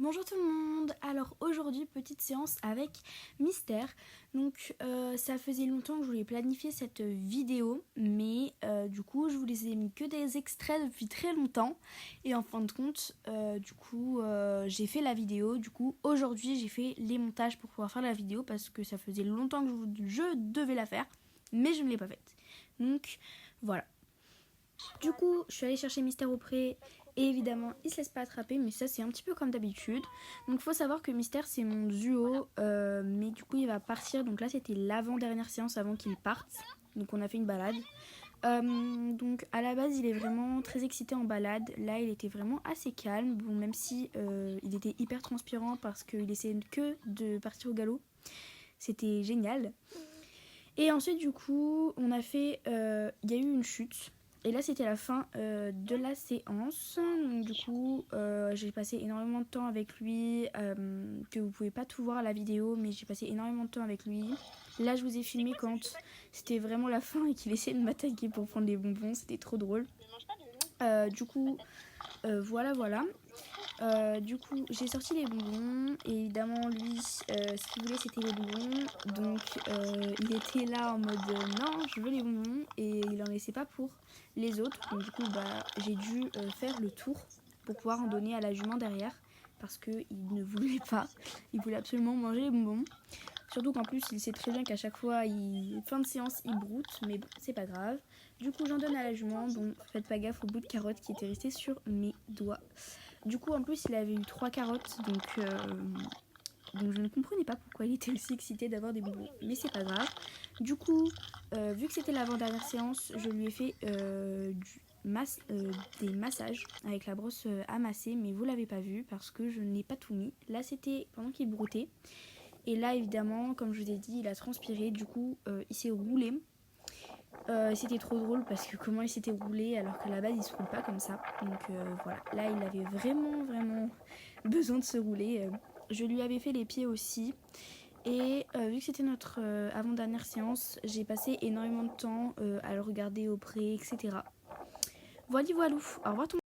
Bonjour tout le monde. Alors aujourd'hui petite séance avec Mystère. Donc ça faisait longtemps que je voulais planifier cette vidéo, mais du coup je vous les ai mis que des extraits depuis très longtemps. Et en fin de compte j'ai fait la vidéo. Du coup aujourd'hui j'ai fait les montages pour pouvoir faire la vidéo parce que ça faisait longtemps que je devais la faire, mais je ne l'ai pas faite. Donc voilà. Du coup, je suis allée chercher Mystère auprès et évidemment, il se laisse pas attraper, mais ça c'est un petit peu comme d'habitude. Donc, faut savoir que Mystère c'est mon duo, mais du coup, il va partir. Donc là, c'était l'avant-dernière séance avant qu'il parte. Donc, on a fait une balade. Donc, à la base, il est vraiment très excité en balade. Là, il était vraiment assez calme. Bon, même si il était hyper transpirant parce qu'il essayait que de partir au galop. C'était génial. Et ensuite, du coup, on a fait. Il y a eu une chute. Et là, c'était la fin de la séance. Donc, du coup, j'ai passé énormément de temps avec lui. Que vous pouvez pas tout voir à la vidéo, mais j'ai passé énormément de temps avec lui. Là, je vous ai filmé quand c'était vraiment la fin et qu'il essayait de m'attaquer pour prendre les bonbons. C'était trop drôle. Voilà. Du coup, j'ai sorti les bonbons. Et évidemment, lui, ce qu'il voulait, c'était les bonbons. Donc, il était là en mode non, je veux les bonbons. Et il en laissait pas pour les autres. Donc, du coup, j'ai dû faire le tour pour pouvoir en donner à la jument derrière. Parce qu'il ne voulait pas. Il voulait absolument manger les bonbons. Surtout qu'en plus, il sait très bien qu'à chaque fois, fin de séance, il broute. Mais bon, c'est pas grave. Du coup, j'en donne à la jument. Bon, faites pas gaffe au bout de carotte qui était resté sur mes doigts. Du coup, en plus, il avait eu 3 carottes, donc je ne comprenais pas pourquoi il était aussi excité d'avoir des bonbons. Mais c'est pas grave. Du coup, vu que c'était l'avant-dernière séance, je lui ai fait des massages avec la brosse à masser, mais vous l'avez pas vu parce que je n'ai pas tout mis. Là, c'était pendant qu'il broutait. Et là, évidemment, comme je vous ai dit, il a transpiré. Du coup, il s'est roulé. C'était trop drôle parce que comment il s'était roulé alors qu'à la base il se roule pas comme ça. Donc voilà, là il avait vraiment besoin de se rouler. Je lui avais fait les pieds aussi. Et vu que c'était notre avant-dernière séance, j'ai passé énormément de temps à le regarder auprès, etc. Voilà, au revoir tout le monde.